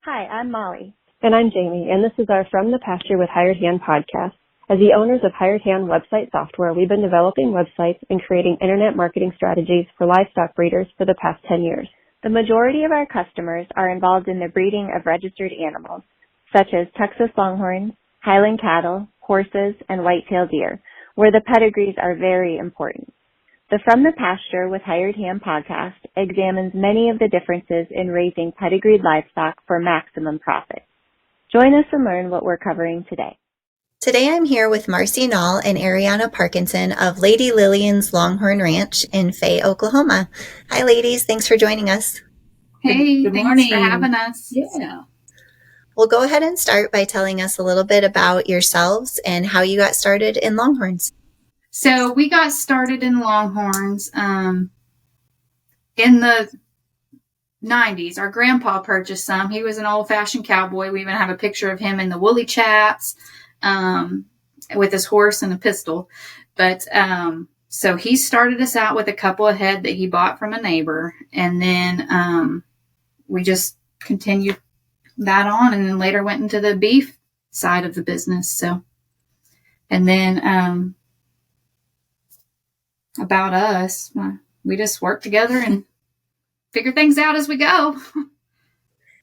Hi, I'm Molly. And I'm Jamie, and this is our From the Pasture with Hired Hand podcast. As the owners of Hired Hand website software, we've been developing websites and creating internet marketing strategies for livestock breeders for the past 10 years. The majority of our customers are involved in the breeding of registered animals, such as Texas Longhorns, Highland cattle, horses, and white-tailed deer, where the pedigrees are very important. The From the Pasture with Hired Hand podcast examines many of the differences in raising pedigreed livestock for maximum profit. Join us and learn what we're covering today. Today I'm here with Marcie, Nall, and Arianna Parkinson of Lady Lillian's Longhorn Ranch in Fay, Oklahoma. Hi, ladies. Thanks for joining us. Hey, Good thanks morning. for having us. Yeah. We'll go ahead and start by telling us a little bit about yourselves and how you got started in Longhorns. So we got started in Longhorns in the 90s. Our grandpa purchased some. He was an old-fashioned cowboy. We even have a picture of him in the woolly chaps with his horse and a pistol. But so he started us out with a couple of head that he bought from a neighbor. And then we just continued that on, and then later went into the beef side of the business. So, and then about us, we just work together and figure things out as we go.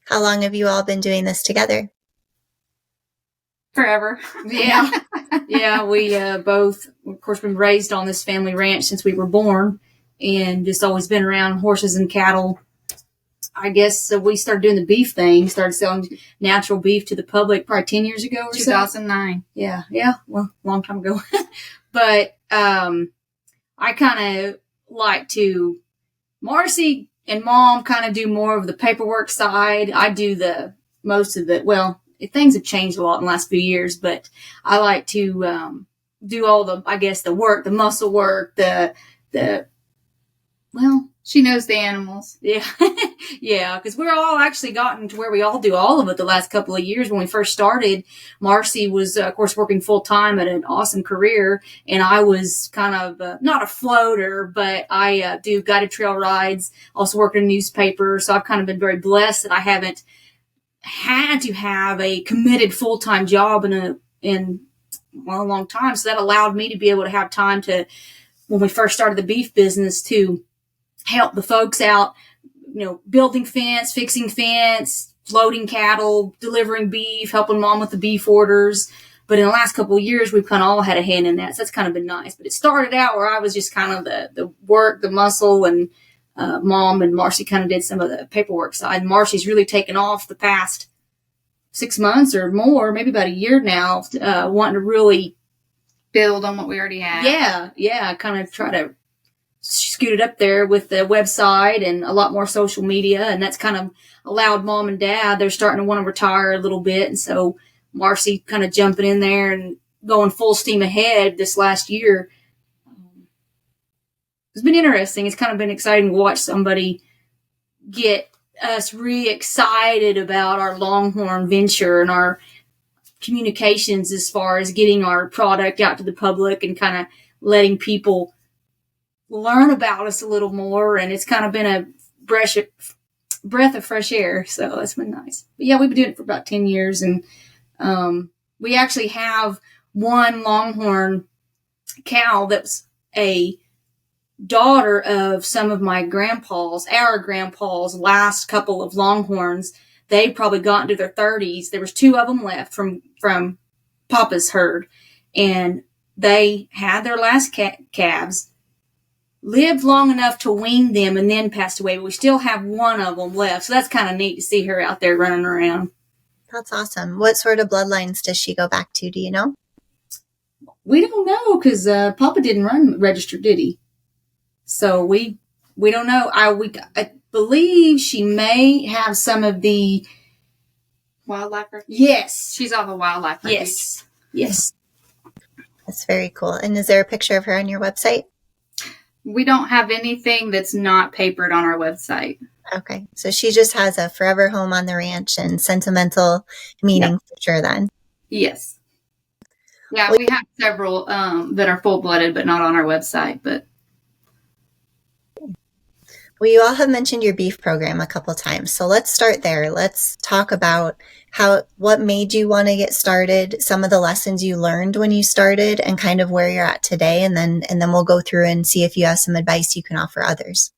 How long have you all been doing this together? Forever. Yeah. Yeah. We both, of course, been raised on this family ranch since we were born and just always been around horses and cattle. I guess so we started doing the beef thing, started selling natural beef to the public probably 10 years ago or 2009. so. Yeah. Well, a long time ago. But I kind of like to, Marcie and Mom kind of do more of the paperwork side. I do the most of it. Well, things have changed a lot in the last few years, but I like to do all the, I guess, the work, the muscle work, She knows the animals. Yeah. Yeah. Because we're all actually gotten to where we all do all of it the last couple of years. When we first started, Marcie was, of course, working full time at an awesome career. And I was kind of not a floater, but I do guided trail rides, also work in a newspaper. So I've kind of been very blessed that I haven't had to have a committed full-time job in a long time. So that allowed me to be able to have time to, when we first started the beef business, to help the folks out, building fence, fixing fence, loading cattle, delivering beef, helping Mom with the beef orders. But in the last couple of years, we've kind of all had a hand in that. So that's kind of been nice. But it started out where I was just kind of the work, the muscle, and Mom and Marcie kind of did some of the paperwork side. And Marcie's really taken off the past 6 months or more, maybe about a year now, wanting to really Build on what we already had. Yeah, kind of try to scoot it up there with the website and a lot more social media. And that's kind of allowed Mom and Dad, they're starting to want to retire a little bit. And so Marcie kind of jumping in there and going full steam ahead this last year. It's been interesting. It's kind of been exciting to watch somebody get us re-excited about our Longhorn venture and our communications as far as getting our product out to the public and kind of letting people learn about us a little more. And it's kind of been a breath of fresh air. So it's been nice. But yeah, we've been doing it for about 10 years. And we actually have one Longhorn cow that's a daughter of some of our grandpa's last couple of Longhorns. They probably got into their 30s. There was 2 of them left from Papa's herd. And they had their last calves, lived long enough to wean them, and then passed away. But we still have one of them left. So that's kind of neat to see her out there running around. That's awesome. What sort of bloodlines does she go back to? Do you know? We don't know because Papa didn't run registered, did he? So we don't know. I believe she may have some of the Wildlife refuge? Yes. She's all the wildlife refuge. Yes. That's very cool. And is there a picture of her on your website? We don't have anything that's not papered on our website. Okay. So she just has a forever home on the ranch and sentimental meaning for sure then. Yes. Yeah, we have several that are full-blooded but not on our website. But Well, you all have mentioned your beef program a couple times. So let's start there. Let's talk about what made you want to get started, some of the lessons you learned when you started, and kind of where you're at today. And then we'll go through and see if you have some advice you can offer others.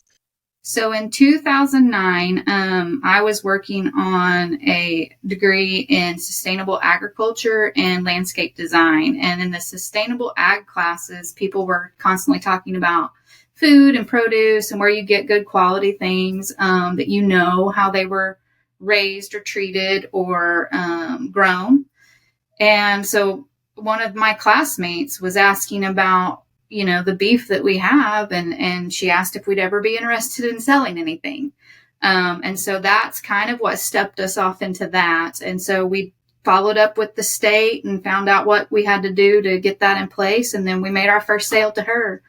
So in 2009, I was working on a degree in sustainable agriculture and landscape design. And in the sustainable ag classes, people were constantly talking about food and produce and where you get good quality things, that you know how they were raised or treated or grown. And so one of my classmates was asking about, the beef that we have. And she asked if we'd ever be interested in selling anything. And so that's kind of what stepped us off into that. And so we followed up with the state and found out what we had to do to get that in place. And then we made our first sale to her.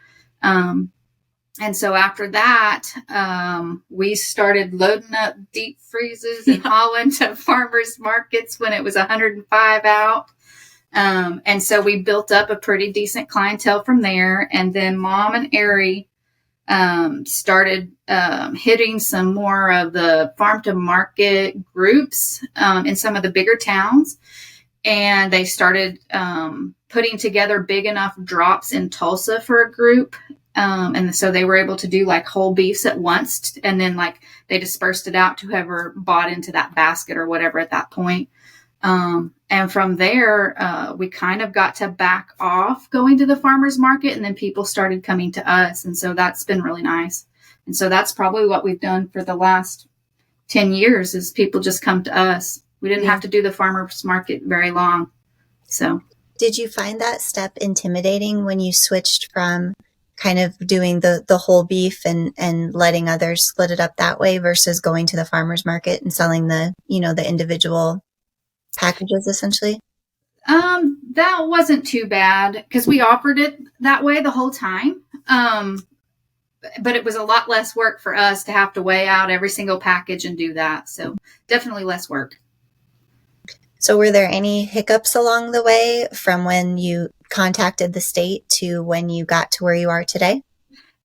And so after that, we started loading up deep freezes and hauling to farmers markets when it was 105 out. And so we built up a pretty decent clientele from there. And then Mom and Ari started hitting some more of the farm to market groups in some of the bigger towns. And they started putting together big enough drops in Tulsa for a group. And so they were able to do like whole beefs at once. And then like they dispersed it out to whoever bought into that basket or whatever at that point. And from there, we kind of got to back off going to the farmer's market, and then people started coming to us. And so that's been really nice. And so that's probably what we've done for the last 10 years is people just come to us. We didn't have to do the farmer's market very long. So did you find that step intimidating when you switched from kind of doing the whole beef and letting others split it up that way versus going to the farmer's market and selling the individual packages essentially? That wasn't too bad because we offered it that way the whole time. But it was a lot less work for us to have to weigh out every single package and do that. So definitely less work. So were there any hiccups along the way from when you contacted the state to when you got to where you are today?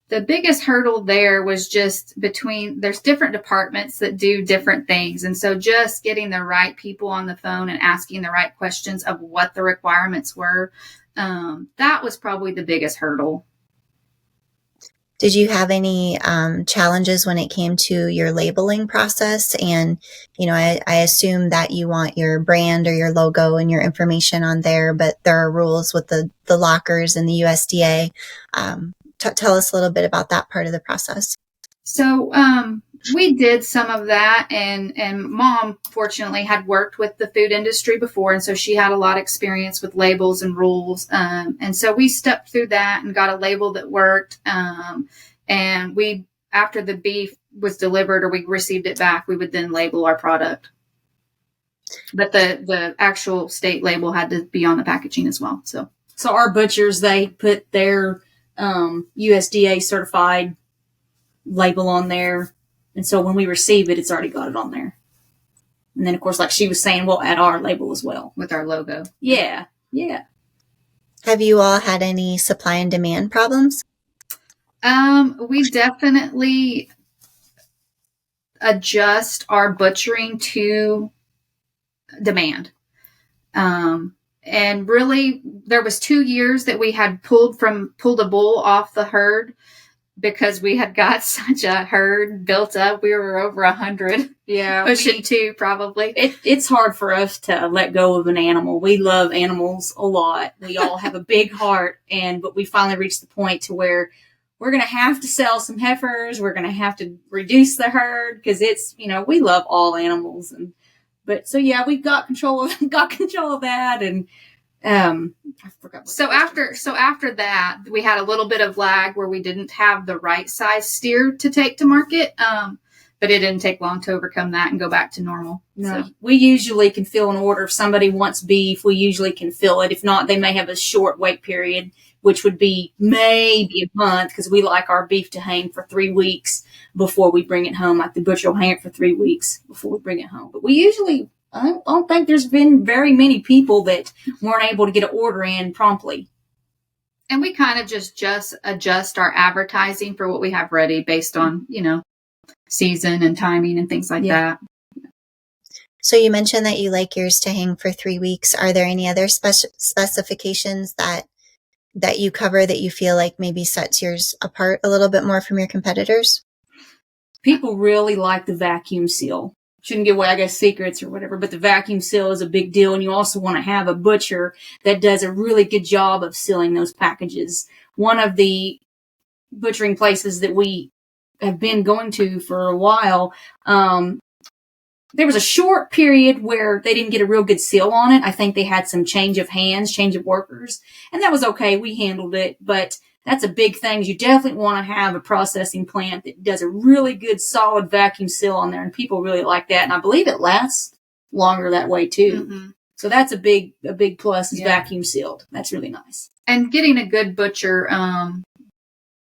The biggest hurdle there was just there's different departments that do different things. And so just getting the right people on the phone and asking the right questions of what the requirements were, that was probably the biggest hurdle. Did you have any challenges when it came to your labeling process? And, I assume that you want your brand or your logo and your information on there, but there are rules with the lockers and the USDA. Tell us a little bit about that part of the process. So we did some of that, and Mom fortunately had worked with the food industry before, and so she had a lot of experience with labels and rules. And so we stepped through that and got a label that worked. And we, after the beef was delivered or we received it back, we would then label our product. But the actual state label had to be on the packaging as well. So our butchers, they put their USDA certified label on there. And so when we receive it, it's already got it on there. And then, of course, like she was saying, we'll add our label as well. With our logo. Yeah. Yeah. Have you all had any supply and demand problems? We definitely adjust our butchering to demand. And really, there was 2 years that we had pulled a bull off the herd because we had got such a herd built up. We were over 100. Yeah. Pushing 2 probably. It's hard for us to let go of an animal. We love animals a lot. We all have a big heart. But we finally reached the point to where we're going to have to sell some heifers. We're going to have to reduce the herd because it's, we love all animals. But so yeah, we got control of that, and I forgot. So after that, we had a little bit of lag where we didn't have the right size steer to take to market, but it didn't take long to overcome that and go back to normal. No, so we usually can fill an order. If somebody wants beef, we usually can fill it. If not, they may have a short wait period, which would be maybe a month because we like our beef to hang for 3 weeks before we bring it home. Like the butcher will hang it for 3 weeks before we bring it home. But we usually, I don't think there's been very many people that weren't able to get an order in promptly. And we kind of just adjust our advertising for what we have ready based on, season and timing and things like that. So you mentioned that you like yours to hang for 3 weeks. Are there any other specifications that you cover that you feel like maybe sets yours apart a little bit more from your competitors? People really like the vacuum seal. Shouldn't give away, I guess, secrets or whatever, but the vacuum seal is a big deal. And you also want to have a butcher that does a really good job of sealing those packages. One of the butchering places that we have been going to for a while, there was a short period where they didn't get a real good seal on it. I think they had some change of hands, change of workers, and that was okay. We handled it, but that's a big thing. You definitely want to have a processing plant that does a really good solid vacuum seal on there, and people really like that. And I believe it lasts longer that way too. Mm-hmm. So that's a big plus is vacuum sealed. That's really nice. And getting a good butcher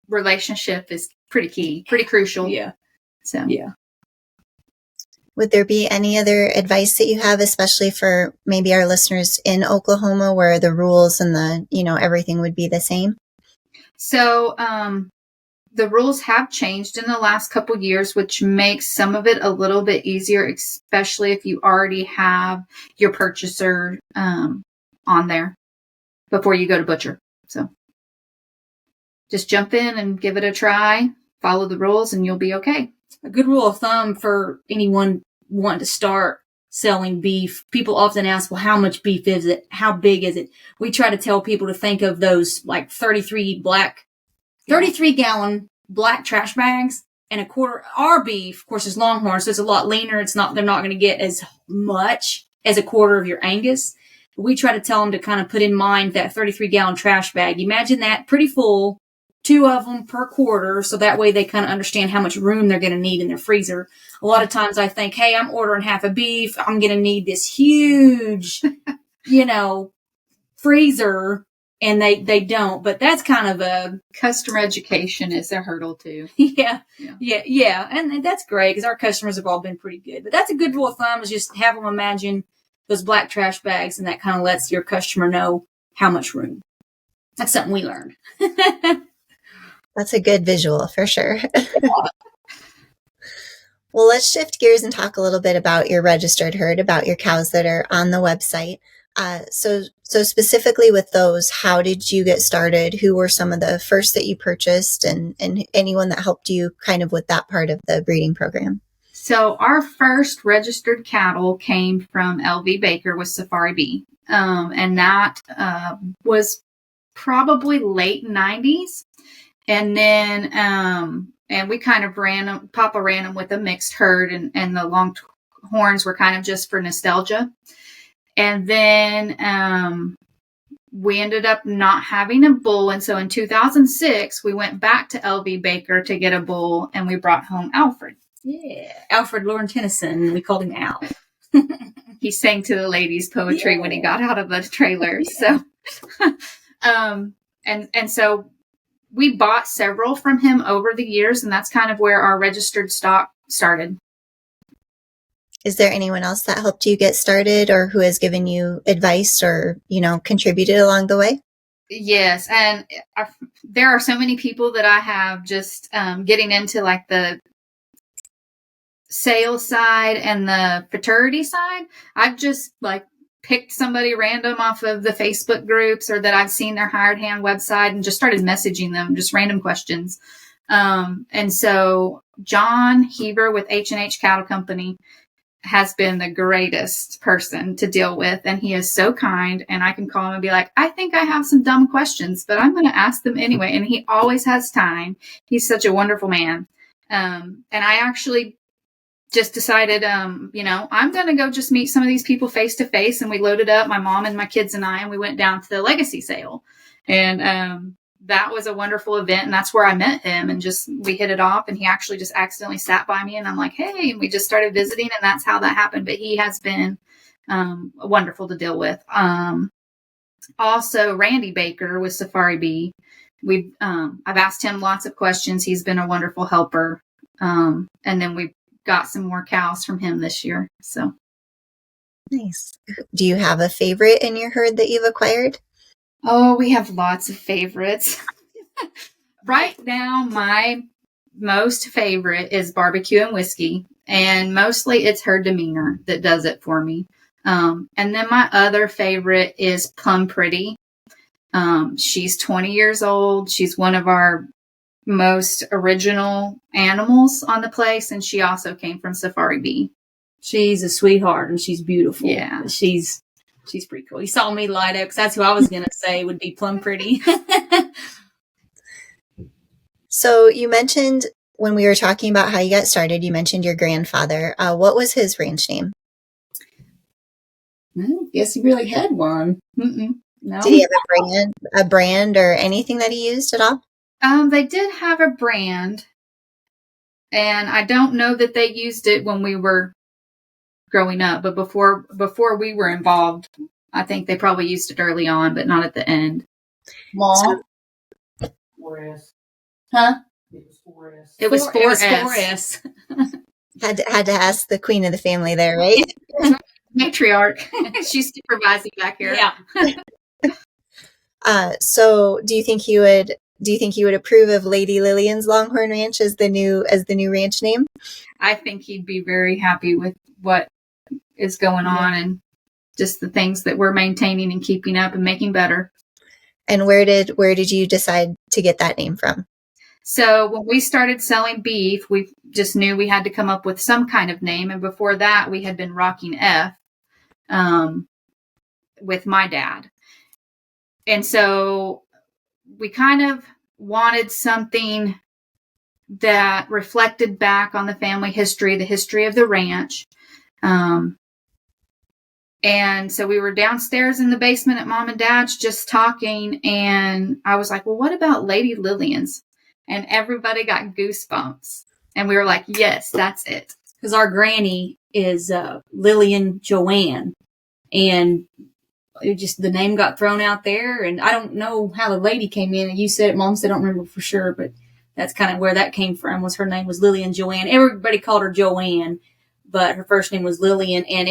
relationship is pretty key, pretty crucial. Yeah. So yeah. Would there be any other advice that you have, especially for maybe our listeners in Oklahoma where the rules and everything would be the same? So, the rules have changed in the last couple years, which makes some of it a little bit easier, especially if you already have your purchaser, on there before you go to butcher. So just jump in and give it a try, follow the rules, and you'll be okay. A good rule of thumb for anyone wanting to start selling beef, people often ask, well, how much beef is it? How big is it? We try to tell people to think of those like 33 gallon black trash bags and a quarter. Our beef, of course, is Longhorn, so it's a lot leaner. They're not going to get as much as a quarter of your Angus. But we try to tell them to kind of put in mind that 33 gallon trash bag. Imagine that pretty full, 2 of them per quarter, so that way they kind of understand how much room they're going to need in their freezer. A lot of times I think, hey, I'm ordering half a beef. I'm going to need this huge, freezer, and they don't. But that's kind of a customer education is a hurdle too. Yeah. And that's great because our customers have all been pretty good. But that's a good rule of thumb is just have them imagine those black trash bags, and that kind of lets your customer know how much room. That's something we learned. That's a good visual for sure. Well, let's shift gears and talk a little bit about your registered herd, about your cows that are on the website. So specifically with those, how did you get started? Who were some of the first that you purchased and anyone that helped you kind of with that part of the breeding program? So our first registered cattle came from LV Baker with Safari B. And that was probably late 90s. And then, and we kind of Papa ran them with a mixed herd and the Longhorns were kind of just for nostalgia. And then, we ended up not having a bull. And so in 2006, we went back to LV Baker to get a bull and we brought home Alfred. Yeah. Alfred Lauren Tennyson. We called him Al. He sang to the ladies poetry when he got out of the trailer. Yeah. So, and so we bought several from him over the years, and that's kind of where our registered stock started. Is there anyone else that helped you get started or who has given you advice or, contributed along the way? Yes. And there are so many people that I have just getting into like the sales side and the fraternity side. I've just like picked somebody random off of the Facebook groups or that I've seen their hired hand website and just started messaging them, just random questions. And so John Heber with H&H Cattle Company has been the greatest person to deal with. And he is so kind, and I can call him and be like, I think I have some dumb questions, but I'm going to ask them anyway. And he always has time. He's such a wonderful man. And I actually just decided, I'm going to go just meet some of these people face to face. And we loaded up my mom and my kids and I, and we went down to the legacy sale. And that was a wonderful event. And that's where I met him, and we hit it off, and he actually just accidentally sat by me, and I'm like, hey, and we just started visiting, and that's how that happened. But he has been wonderful to deal with. Also, Randy Baker with Safari B. I've asked him lots of questions. He's been a wonderful helper. And then we got some more cows from him this year. So nice. Do you have a favorite in your herd that you've acquired? Oh, we have lots of favorites. Right now, my most favorite is barbecue and whiskey, and mostly it's her demeanor that does it for me. And then my other favorite is Plum Pretty. She's 20 years old. She's one of our most original animals on the place, and she also came from Safari Bee. She's a sweetheart and she's beautiful. Yeah. She's pretty cool. You saw me light up because that's who I was going to say would be Plum Pretty. So you mentioned when we were talking about how you got started, you mentioned your grandfather. What was his ranch name? I guess he really had one. No. Did he have a brand or anything that he used at all? They did have a brand, and I don't know that they used it when we were growing up, but before we were involved, I think they probably used it early on, but not at the end. Mom? 4S. Huh? It was 4S. Had to ask the queen of the family there, right? Matriarch. She's supervising back here. Yeah. So do you think you would approve of Lady Lillian's Longhorn Ranch as the new ranch name? I think he'd be very happy with what is going on and just the things that we're maintaining and keeping up and making better. And where did you decide to get that name from? So when we started selling beef, we just knew we had to come up with some kind of name. And before that, we had been rocking F with my dad. And so we kind of wanted something that reflected back on the family history, the history of the ranch. And so we were downstairs in the basement at Mom and Dad's just talking. And I was like, well, what about Lady Lillian's? And everybody got goosebumps. And we were like, yes, that's it. Because our granny is Lillian Joanne. And it just, the name got thrown out there. And I don't know how the lady came in. And you said it, Mom said, I don't remember for sure. But that's kind of where that came from, was her name was Lillian Joanne. Everybody called her Joanne, but her first name was Lillian. And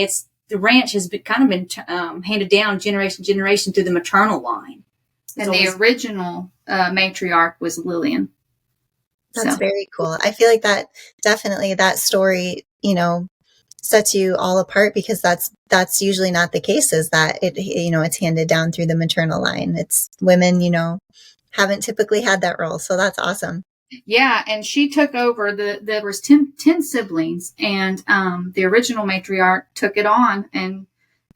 the ranch has been handed down generation to generation through the maternal line. And the original matriarch was Lillian. That's very cool. I feel like that definitely, that story, sets you all apart, because that's usually not the case, is that it's handed down through the maternal line. It's women, haven't typically had that role. So that's awesome. Yeah. And she took over there was 10 siblings, and the original matriarch took it on and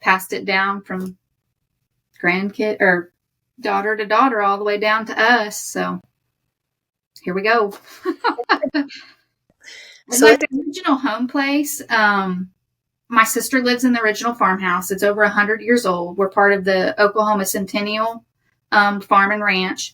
passed it down from grandkid or daughter to daughter all the way down to us. So here we go. So like the original home place, my sister lives in the original farmhouse. It's over 100 years old. We're part of the Oklahoma Centennial Farm and Ranch.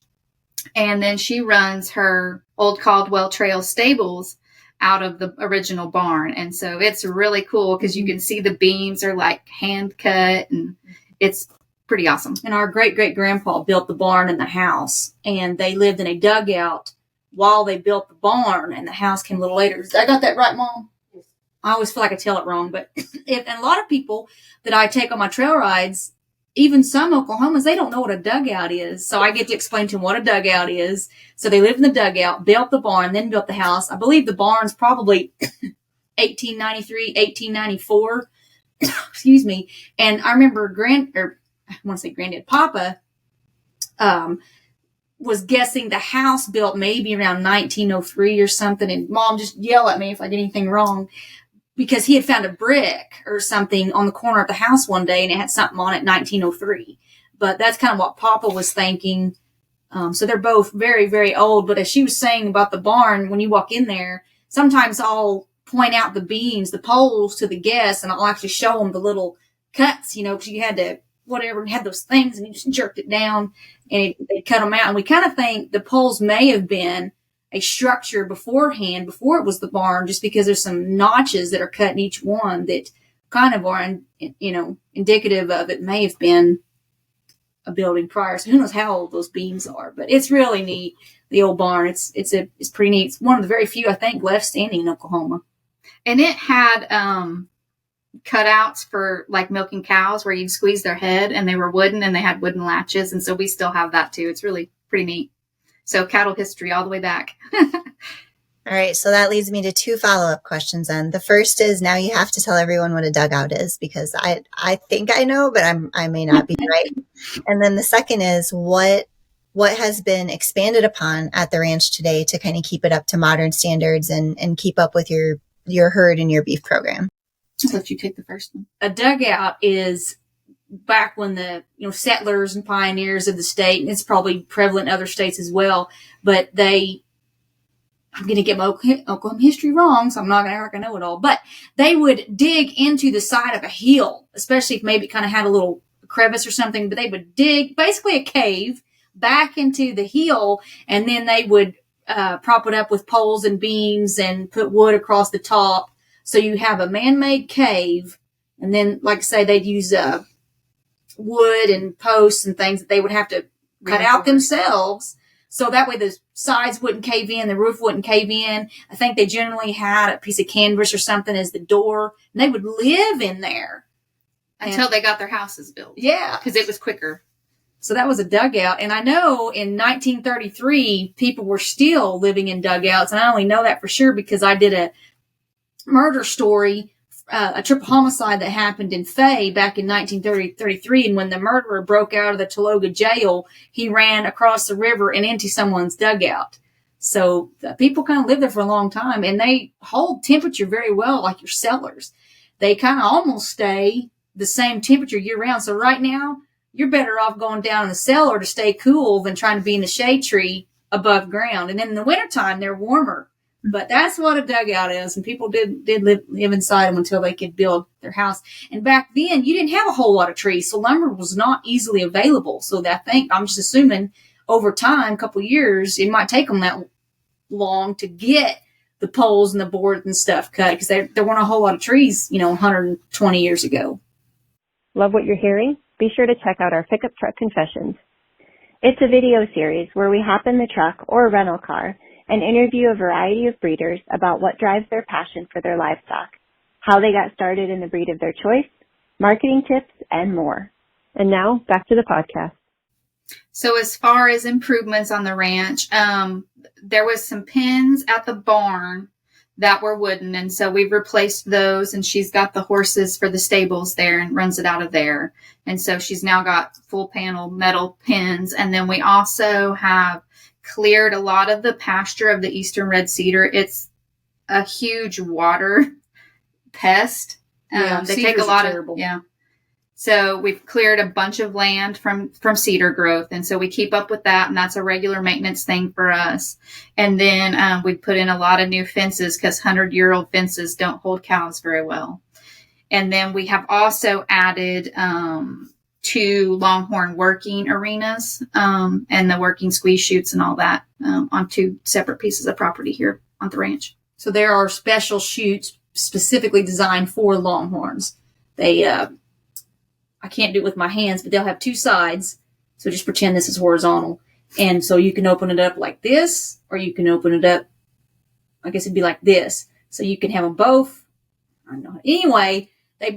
And then she runs her Old Caldwell Trail stables out of the original barn. And so it's really cool because you can see the beams are like hand cut, and it's pretty awesome. And our great-great-grandpa built the barn and the house, and they lived in a dugout while they built the barn, and the house came a little later. I got that right, Mom? Yes. I always feel like I tell it wrong, but and a lot of people that I take on my trail rides, even some Oklahomans, they don't know what a dugout is. So I get to explain to them what a dugout is. So they lived in the dugout, built the barn, then built the house. I believe the barn's probably 1893, 1894. Excuse me. And I remember I want to say granddad, Papa, was guessing the house built maybe around 1903 or something. And Mom just yell at me if I get anything wrong, because he had found a brick or something on the corner of the house one day, and it had something on it, 1903. But that's kind of what Papa was thinking. So they're both very, very old. But as she was saying about the barn, when you walk in there, sometimes I'll point out the beams, the poles to the guests, and I'll actually show them the little cuts, because you had to, had those things, and you just jerked it down, and they cut them out. And we kind of think the poles may have been a structure beforehand, before it was the barn, just because there's some notches that are cut in each one that kind of are, indicative of it may have been a building prior. So who knows how old those beams are, but it's really neat. The old barn, it's pretty neat. It's one of the very few, I think, left standing in Oklahoma. And it had, cutouts for like milking cows where you'd squeeze their head, and they were wooden, and they had wooden latches. And so we still have that too. It's really pretty neat. So cattle history all the way back. All right, so that leads me to two follow-up questions then. The first is, now you have to tell everyone what a dugout is, because I think I know, but I may not be right. And then the second is, what has been expanded upon at the ranch today to kind of keep it up to modern standards and keep up with your herd and your beef program? I'll let you take the first one. A dugout is back when the settlers and pioneers of the state, and it's probably prevalent in other states as well, but I'm going to get my Oklahoma history wrong, so I'm not going to act like I know it all. But they would dig into the side of a hill, especially if maybe it kind of had a little crevice or something. But they would dig basically a cave back into the hill, and then they would prop it up with poles and beams and put wood across the top. So you have a man-made cave, and then, like I say, they'd use wood and posts and things that they would have to cut out themselves. So that way the sides wouldn't cave in, the roof wouldn't cave in. I think they generally had a piece of canvas or something as the door, and they would live in there. Until they got their houses built. Yeah. Because it was quicker. So that was a dugout. And I know in 1933, people were still living in dugouts. And I only know that for sure because I did a murder story, a triple homicide that happened in Fay back in 1933. And when the murderer broke out of the Tologa jail, he ran across the river and into someone's dugout. So people kind of lived there for a long time, and they hold temperature very well, like your cellars. They kind of almost stay the same temperature year round. So right now, you're better off going down in the cellar to stay cool than trying to be in the shade tree above ground. And then in the wintertime, they're warmer. But that's what a dugout is. And people did live inside them until they could build their house. And back then, you didn't have a whole lot of trees. So lumber was not easily available. So I'm just assuming over time, a couple of years, it might take them that long to get the poles and the boards and stuff cut, because there weren't a whole lot of trees, 120 years ago. Love what you're hearing? Be sure to check out our Pickup Truck Confessions. It's a video series where we hop in the truck or rental car and interview a variety of breeders about what drives their passion for their livestock, how they got started in the breed of their choice, marketing tips, and more. And now, back to the podcast. So as far as improvements on the ranch, there was some pins at the barn that were wooden, and so we've replaced those, and she's got the horses for the stables there and runs it out of there. And so she's now got full panel metal pins. And then we also have cleared a lot of the pasture of the eastern red cedar. It's a huge water pest. They take a lot of, So we've cleared a bunch of land from cedar growth. And so we keep up with that. And that's a regular maintenance thing for us. And then we put in a lot of new fences, because 100-year-old fences don't hold cows very well. And then we have also added 2 Longhorn working arenas and the working squeeze chutes and all that on 2 separate pieces of property here on the ranch. So there are special chutes specifically designed for Longhorns. They, I can't do it with my hands, but they'll have 2 sides. So just pretend this is horizontal. And so you can open it up like this, or you can open it up, I guess it'd be like this. So you can have them both. I don't know. Anyway,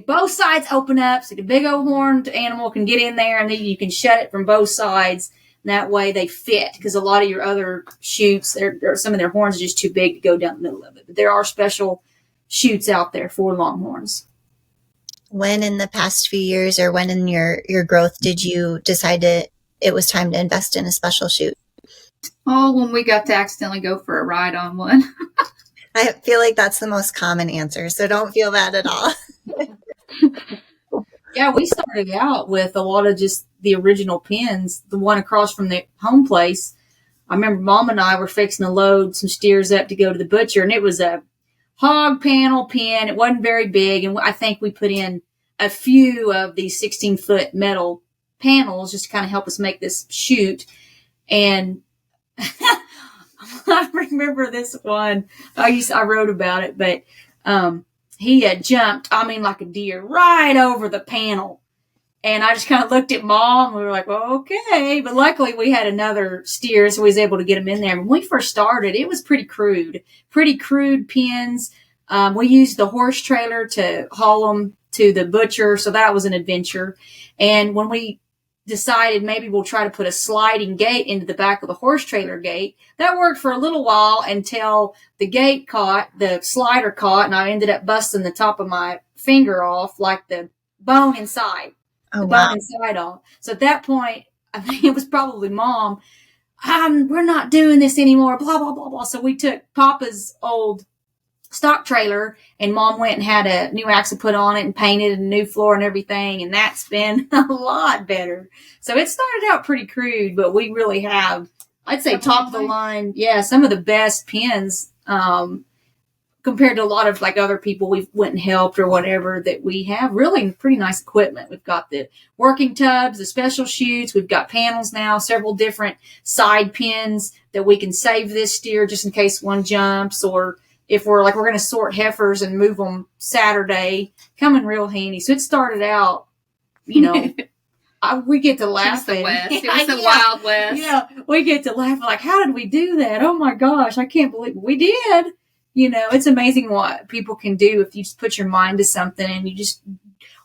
both sides open up so the big old horned animal can get in there, and then you can shut it from both sides. And that way they fit, because a lot of your other chutes, some of their horns are just too big to go down the middle of it. But there are special chutes out there for Longhorns. When in the past few years, or when in your growth, did you decide it was time to invest in a special chute? Oh, when we got to accidentally go for a ride on one. I feel like that's the most common answer, so don't feel bad at all. Yeah, we started out with a lot of just the original pins, the one across from the home place. I remember Mom and I were fixing to load some steers up to go to the butcher, and it was a hog panel pin. It wasn't very big, and I think we put in a few of these 16-foot metal panels just to kind of help us make this chute. And I remember this one. I wrote about it, but he had jumped, like a deer, right over the panel. And I just kind of looked at Mom. We were like, well, okay. But luckily we had another steer, so we was able to get him in there. When we first started, it was pretty crude pins. We used the horse trailer to haul them to the butcher, so that was an adventure. And when we decided maybe we'll try to put a sliding gate into the back of the horse trailer gate. That worked for a little while until the slider caught, and I ended up busting the top of my finger off, like the bone inside. Oh, wow. Bone inside off. So at that point, I think it was probably Mom, we're not doing this anymore, blah, blah, blah, blah. So we took Papa's old stock trailer, and Mom went and had a new axle put on it and painted a new floor and everything, and that's been a lot better. So it started out pretty crude, but we really have, I'd say, top of the line, some of the best pins compared to a lot of like other people we've went and helped or whatever, that we have really pretty nice equipment. We've got the working tubs, the special chutes. We've got panels now, several different side pins that we can save this steer just in case one jumps, or if we're going to sort heifers and move them Saturday, coming real handy. So it started out, we get to laugh. It was the Wild West. Yeah, we get to laugh like, how did we do that? Oh my gosh, I can't believe we did. It's amazing what people can do if you just put your mind to something and you just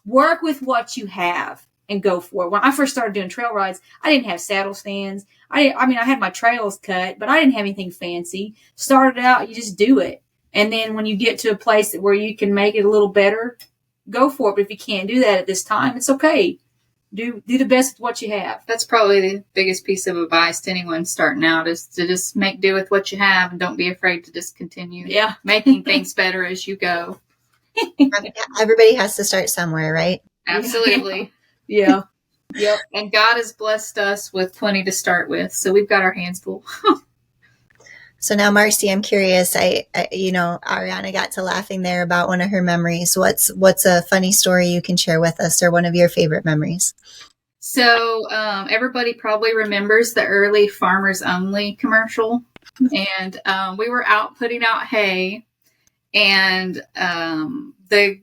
work with what you have and go for it. When I first started doing trail rides, I didn't have saddle stands. I had my trails cut, but I didn't have anything fancy. Started out, you just do it. And then when you get to a place where you can make it a little better, go for it. But if you can't do that at this time, it's okay. Do the best with what you have. That's probably the biggest piece of advice to anyone starting out, is to just make do with what you have and don't be afraid to just continue making things better as you go. Everybody has to start somewhere, right? Absolutely. Yeah. Yep. And God has blessed us with plenty to start with, so we've got our hands full. So now, Marcie, I'm curious. Arianna got to laughing there about one of her memories. What's a funny story you can share with us, or one of your favorite memories? So everybody probably remembers the early Farmers Only commercial, and we were out putting out hay, and the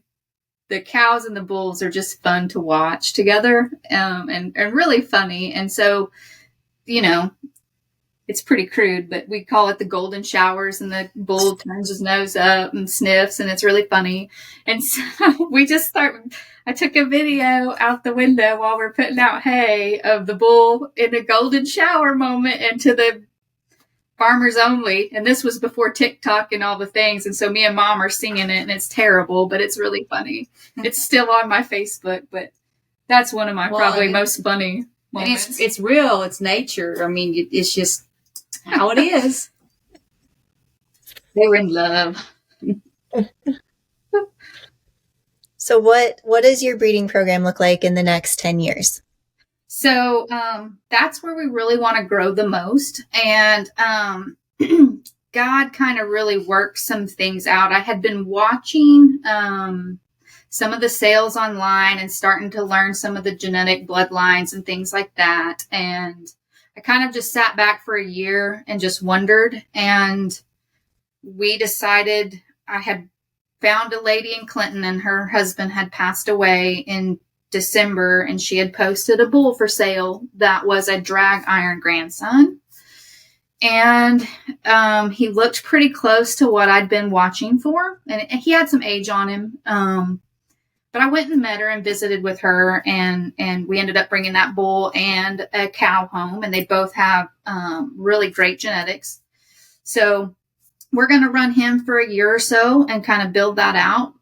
cows and the bulls are just fun to watch together, and really funny. And so, it's pretty crude, but we call it the golden showers, and the bull turns his nose up and sniffs, and it's really funny. And so I took a video out the window while we're putting out hay of the bull in a golden shower moment into the Farmers Only. And this was before TikTok and all the things. And so me and Mom are singing it, and it's terrible, but it's really funny. It's still on my Facebook, but that's one of my probably most funny moments. And it's real. It's nature. I mean, it's just how it is. They're in love. So what does your breeding program look like in the next 10 years? So that's where we really want to grow the most. And God kind of really worked some things out. I had been watching some of the sales online and starting to learn some of the genetic bloodlines and things like that. And I kind of just sat back for a year and just wondered. And we decided, I had found a lady in Clinton, and her husband had passed away in December, and she had posted a bull for sale that was a drag iron grandson. And he looked pretty close to what I'd been watching for, and he had some age on him. But I went and met her and visited with her, and we ended up bringing that bull and a cow home, and they both have really great genetics. So we're going to run him for a year or so and kind of build that out,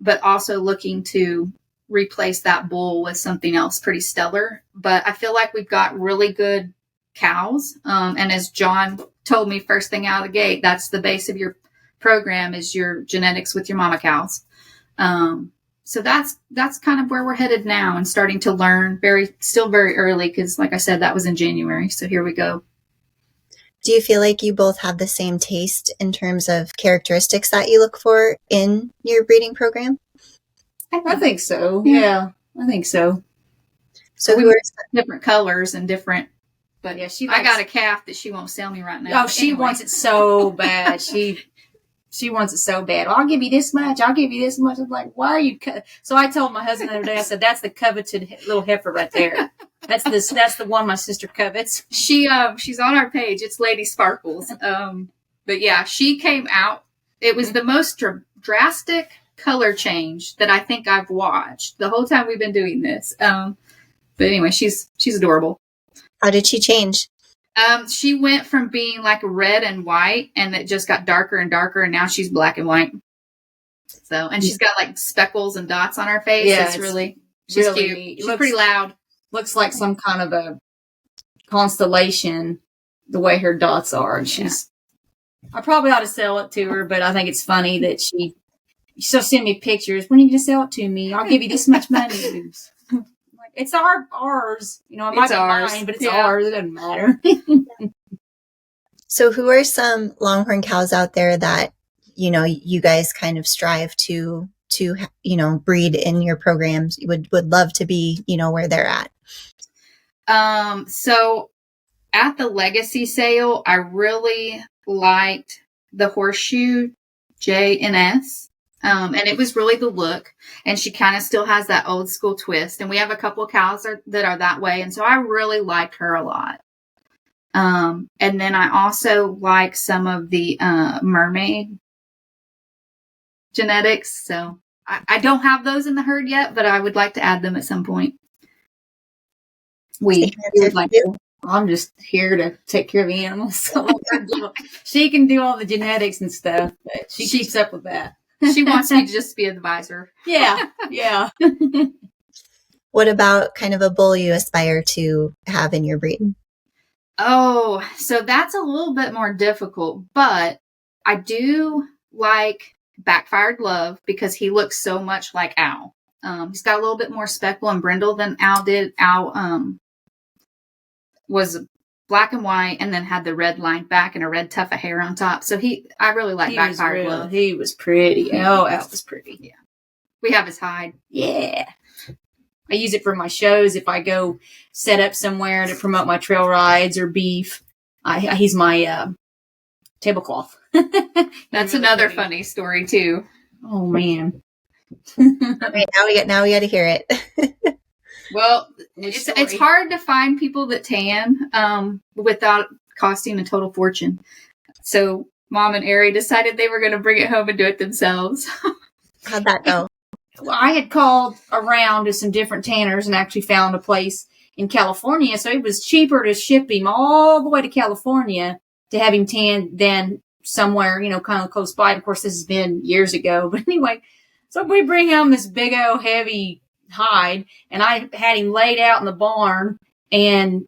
but also looking to replace that bull with something else pretty stellar. But I feel like we've got really good cows. And as John told me first thing out of the gate, that's the base of your program, is your genetics with your mama cows. So that's kind of where we're headed now, and starting to learn still very early, because like I said, that was in January. So here we go. Do you feel like you both have the same taste in terms of characteristics that you look for in your breeding program? I think so. Yeah, I think so. So we were different colors and different. But yeah, I got a calf that she won't sell me right now. Oh, she wants it so bad. She wants it so bad. I'll give you this much. I'll give you this much. I'm like, why are you? So I told my husband the other day, I said, that's the coveted little heifer right there. That's the one my sister covets. She's on our page. It's Lady Sparkles. But yeah, she came out. It was the most drastic color change that I think I've watched the whole time we've been doing this. But anyway, she's adorable. How did she change? She went from being like red and white, and it just got darker and darker, and now she's black and white. So, and she's got like speckles and dots on her face. Yeah, she's really cute. Neat. She's pretty loud. Looks like some kind of a constellation, the way her dots are. And I probably ought to sell it to her, but I think it's funny that she'll send me pictures. When are you going to sell it to me? I'll give you this much money. Like, it's ours. You know, it might be mine, but it's ours. It doesn't matter. So who are some Longhorn cows out there that, you know, you guys kind of strive to, you know, breed in your programs? You would love to be, you know, where they're at. So at the legacy sale, I really liked the horseshoe J&S. And it was really the look, and she kind of still has that old school twist. And we have a couple of cows that are that way. And so I really liked her a lot. And then I also like some of the, mermaid genetics. So I don't have those in the herd yet, but I would like to add them at some point. We would like to. I'm just here to take care of the animals. So she can do all the genetics and stuff, but she keeps up with that. She wants me to just be an advisor. Yeah. Yeah. What about kind of a bull you aspire to have in your breed? Oh, so that's a little bit more difficult, but I do like Backfired Love because he looks so much like Al. He's got a little bit more speckle and brindle than Al did. Al was black and white and then had the red lined back and a red tuft of hair on top. So I really like Backfired Love. He was pretty. Oh, Al was pretty. Yeah. We have his hide. Yeah. I use it for my shows. If I go set up somewhere to promote my trail rides or beef, he's my tablecloth. That's another funny story too. Oh man. Okay, now we got to hear it. Well, it's hard to find people that tan without costing a total fortune. So Mom and Ari decided they were going to bring it home and do it themselves. How'd that go? Well, I had called around to some different tanners and actually found a place in California. So it was cheaper to ship him all the way to California to have him tanned than somewhere, you know, kind of close by. Of course, this has been years ago. But anyway, so we bring home this big old heavy hide, and I had him laid out in the barn, and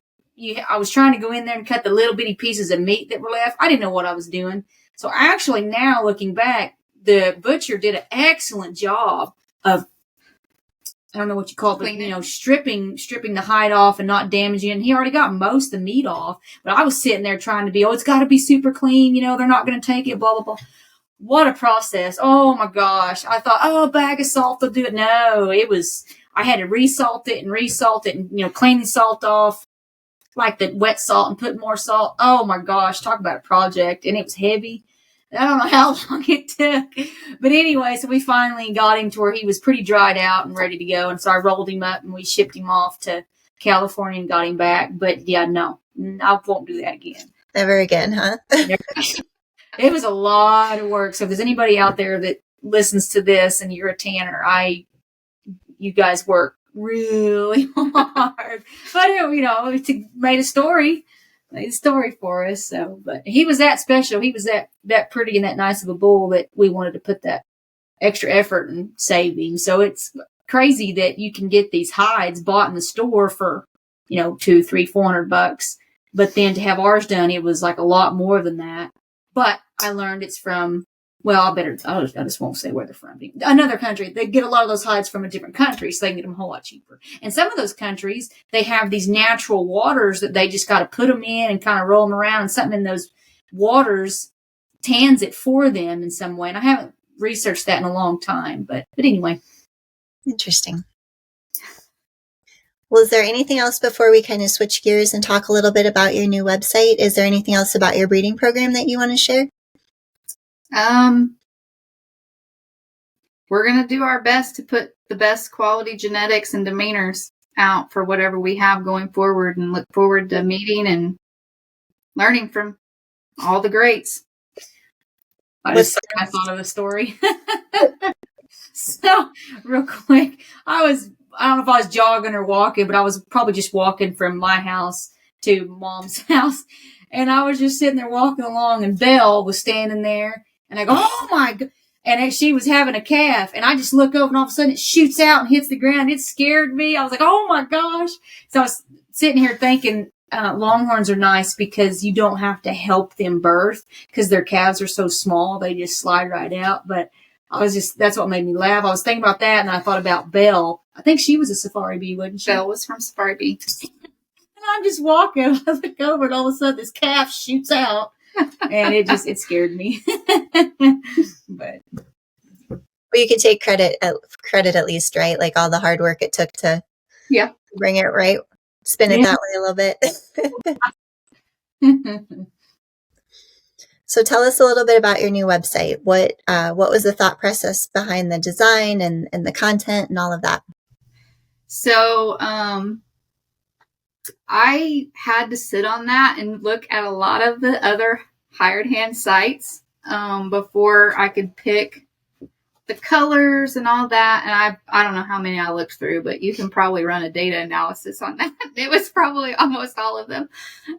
I was trying to go in there and cut the little bitty pieces of meat that were left. I didn't know what I was doing. So actually now looking back, the butcher did an excellent job of, I don't know what you call it, but, you know, stripping the hide off and not damaging it. And he already got most of the meat off, but I was sitting there trying to be, it's got to be super clean. You know, they're not going to take it, blah, blah, blah. What a process. Oh my gosh. I thought, a bag of salt will do it. No, I had to resalt it and, you know, clean the salt off like the wet salt and put more salt. Oh my gosh. Talk about a project. And it was heavy. I don't know how long it took. But anyway, so we finally got him to where he was pretty dried out and ready to go. And so I rolled him up and we shipped him off to California and got him back. But yeah, no, I won't do that again. Never again, huh? It was a lot of work. So if there's anybody out there that listens to this and you're a tanner, you guys work really hard. But, you know, it made a story for us. So, but he was that special. He was that pretty and that nice of a bull that we wanted to put that extra effort in saving. So it's crazy that you can get these hides bought in the store for, you know, $200, $300, $400. But then to have ours done, it was like a lot more than that. But I learned it's from, I just won't say where they're from. Another country. They get a lot of those hides from a different country, so they can get them a whole lot cheaper. And some of those countries, they have these natural waters that they just got to put them in and kind of roll them around, and something in those waters tans it for them in some way. And I haven't researched that in a long time, but anyway. Interesting. Well, is there anything else before we kind of switch gears and talk a little bit about your new website? Is there anything else about your breeding program that you want to share? We're going to do our best to put the best quality genetics and demeanors out for whatever we have going forward, and look forward to meeting and learning from all the greats. I thought of a story. So real quick, I don't know if I was jogging or walking, but I was probably just walking from my house to Mom's house. And I was just sitting there walking along, and Belle was standing there, and I go, oh my God. And she was having a calf, and I just look over, and all of a sudden it shoots out and hits the ground. It scared me. I was like, oh my gosh. So I was sitting here thinking, Longhorns are nice because you don't have to help them birth because their calves are so small. They just slide right out. But that's what made me laugh. I was thinking about that, and I thought about Belle. I think she was a Safari Bee, wasn't she? Belle was from Safari Bee. And I'm just walking. I look over, and all of a sudden this calf shoots out, and it scared me. But well, you can take credit at least, right? Like all the hard work it took to bring it right, spin it that way a little bit. So tell us a little bit about your new website. What was the thought process behind the design and the content and all of that? So I had to sit on that and look at a lot of the other hired hand sites before I could pick the colors and all that. And I don't know how many I looked through, but you can probably run a data analysis on that. It was probably almost all of them.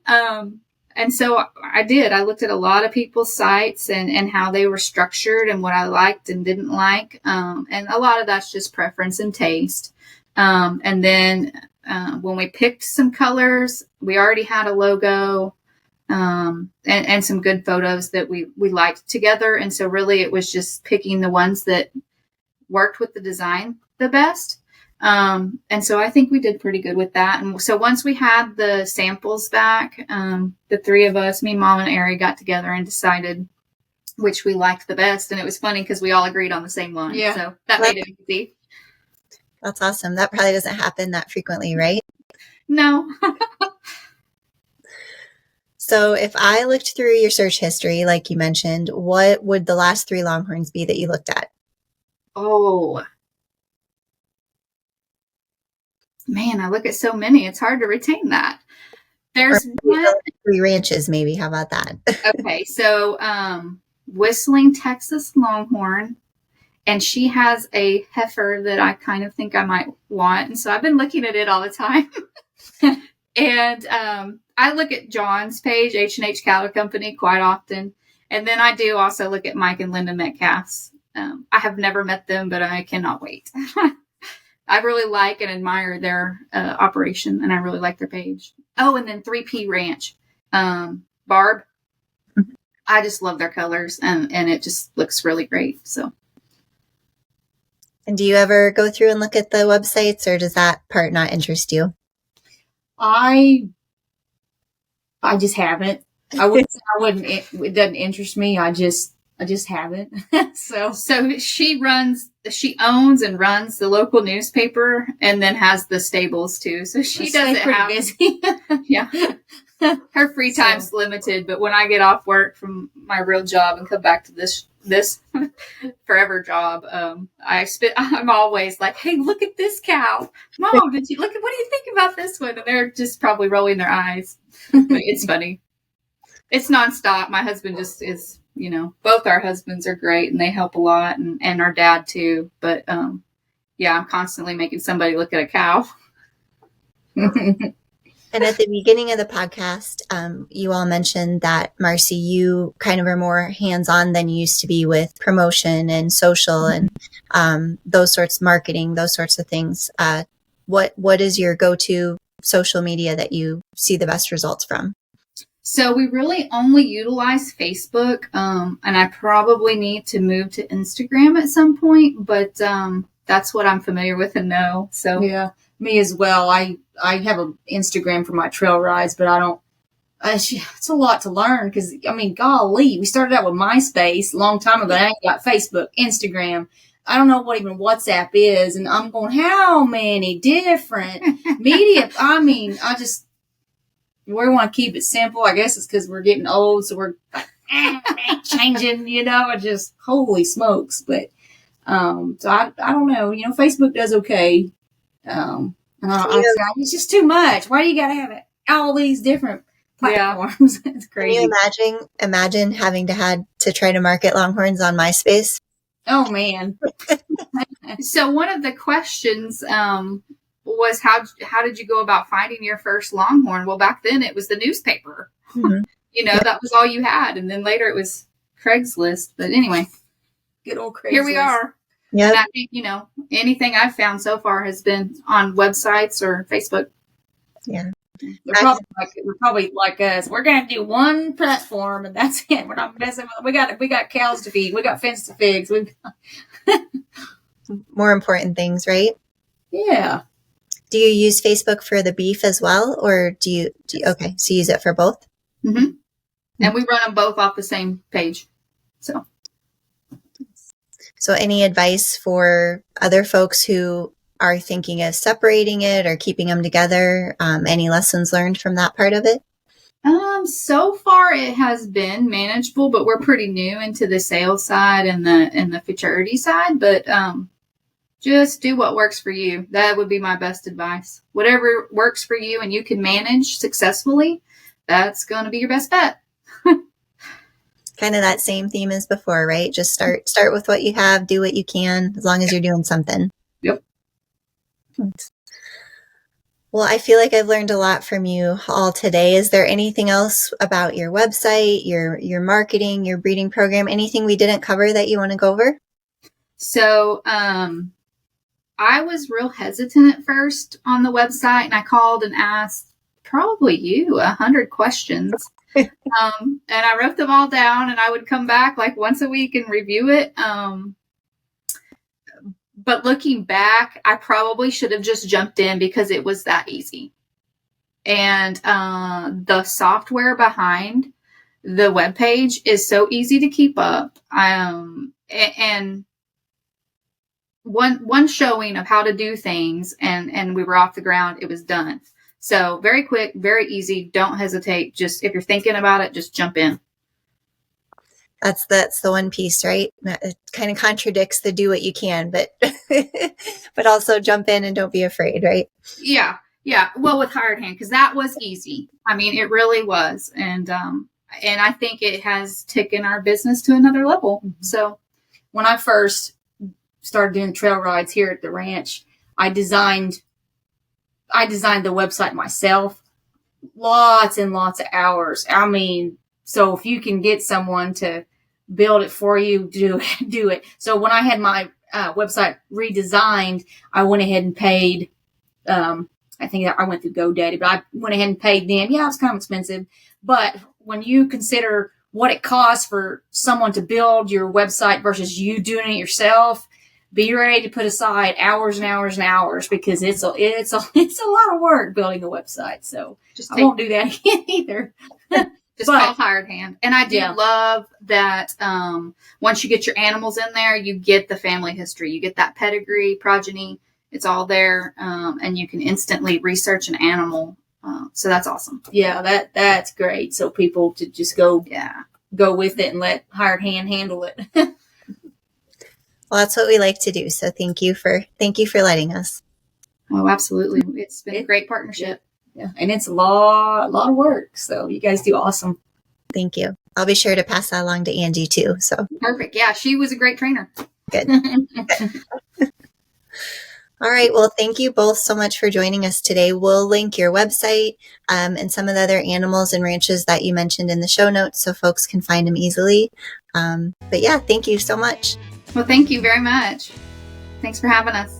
And so I did. I looked at a lot of people's sites and how they were structured and what I liked and didn't like. And a lot of that's just preference and taste. And then when we picked some colors, we already had a logo and some good photos that we liked together. And so really it was just picking the ones that worked with the design the best. And so I think we did pretty good with that. And so once we had the samples back, the three of us, me, Mom, and Ari, got together and decided which we liked the best. And it was funny because we all agreed on the same one. Yeah. So that made it easy. That's awesome. That probably doesn't happen that frequently, right? No. So if I looked through your search history, like you mentioned, what would the last 3 Longhorns be that you looked at? Oh, man, I look at so many. It's hard to retain that. There's 3 ranches, maybe. How about that? Okay, so Whistling Texas Longhorn, and she has a heifer that I kind of think I might want, and so I've been looking at it all the time. And I look at John's page, H&H Cattle Company, quite often, and then I do also look at Mike and Linda Metcalf's. I have never met them, but I cannot wait. I really like and admire their operation, and I really like their page. Oh, and then 3P Ranch. Barb. I just love their colors, and it just looks really great. So. And do you ever go through and look at the websites, or does that part not interest you? I just haven't. I wouldn't. It doesn't interest me. I just haven't. So she owns and runs the local newspaper, and then has the stables too. So she doesn't have busy. Yeah. Her free time's limited, but when I get off work from my real job and come back to this forever job, I'm always like, hey, look at this cow. Mom, what do you think about this one? And they're just probably rolling their eyes. But it's funny. It's nonstop. My husband just is, both our husbands are great and they help a lot, and our dad too. But yeah, I'm constantly making somebody look at a cow. And at the beginning of the podcast, you all mentioned that, Marcie, you kind of are more hands-on than you used to be with promotion and social and those sorts of marketing, those sorts of things. What is your go-to social media that you see the best results from? So we really only utilize Facebook, and I probably need to move to Instagram at some point, but that's what I'm familiar with and know. So yeah. Me as well. I have an Instagram for my trail rides, but I don't. It's a lot to learn because, golly, we started out with MySpace a long time ago. Now you got Facebook, Instagram. I don't know what even WhatsApp is, and I'm going, how many different media? We want to keep it simple. I guess it's because we're getting old, so we're changing. Just holy smokes. But so I don't know. Facebook does okay. It's just too much. Why do you got to have it? All these different platforms. Yeah. It's crazy. Can you imagine having to try to market Longhorns on MySpace? Oh man. So one of the questions was how did you go about finding your first Longhorn? Well, back then it was the newspaper. Mm-hmm. That was all you had, and then later it was Craigslist. But anyway, good old Craigslist. Here we are. Yeah. And I think anything I've found so far has been on websites or Facebook. Yeah. They're probably like us. We're gonna do one platform and that's it. We're not messing with. We got cows to feed. We got fence to fix. More important things, right? Yeah. Do you use Facebook for the beef as well, or do you okay? So you use it for both. Mm-hmm. And we run them both off the same page. So any advice for other folks who are thinking of separating it or keeping them together? Any lessons learned from that part of it? So far it has been manageable, but we're pretty new into the sales side and the futurity side. But just do what works for you. That would be my best advice. Whatever works for you and you can manage successfully, that's going to be your best bet. Kind of that same theme as before, right? Just start with what you have, do what you can, as long as you're doing something. Yep. Well, I feel like I've learned a lot from you all today. Is there anything else about your website, your marketing, your breeding program, anything we didn't cover that you want to go over? So, I was real hesitant at first on the website, and I called and asked probably you 100 questions. And I wrote them all down, and I would come back like once a week and review it. But looking back, I probably should have just jumped in because it was that easy. And the software behind the webpage is so easy to keep up. And one showing of how to do things, and we were off the ground, it was done. So very quick, very easy. Don't hesitate. Just if you're thinking about it, just jump in. That's the one piece, right? It kind of contradicts the do what you can, but but also jump in and don't be afraid, right? Yeah. Well, with hired hand, because that was easy. I mean, it really was, and I think it has taken our business to another level. So when I first started doing trail rides here at the ranch, I designed the website myself. Lots and lots of hours. I mean, so if you can get someone to build it for you, do it. So when I had my website redesigned, I went ahead and paid, I think I went through GoDaddy, but I went ahead and paid them. Yeah, it was kind of expensive. But when you consider what it costs for someone to build your website versus you doing it yourself, be ready to put aside hours and hours and hours, because it's a lot of work building a website. So I won't do that again either. Just call hired hand. And I do love that once you get your animals in there, you get the family history. You get that pedigree, progeny. It's all there, and you can instantly research an animal. So that's awesome. Yeah, that's great. So people to just go with it and let hired hand handle it. Well, that's what we like to do. So thank you for letting us. Oh, absolutely. It's been a great partnership. Yeah. And it's a lot of work. So you guys do awesome. Thank you. I'll be sure to pass that along to Angie too. So perfect. Yeah. She was a great trainer. Good. All right. Well, thank you both so much for joining us today. We'll link your website and some of the other animals and ranches that you mentioned in the show notes so folks can find them easily. But yeah, thank you so much. Well, thank you very much. Thanks for having us.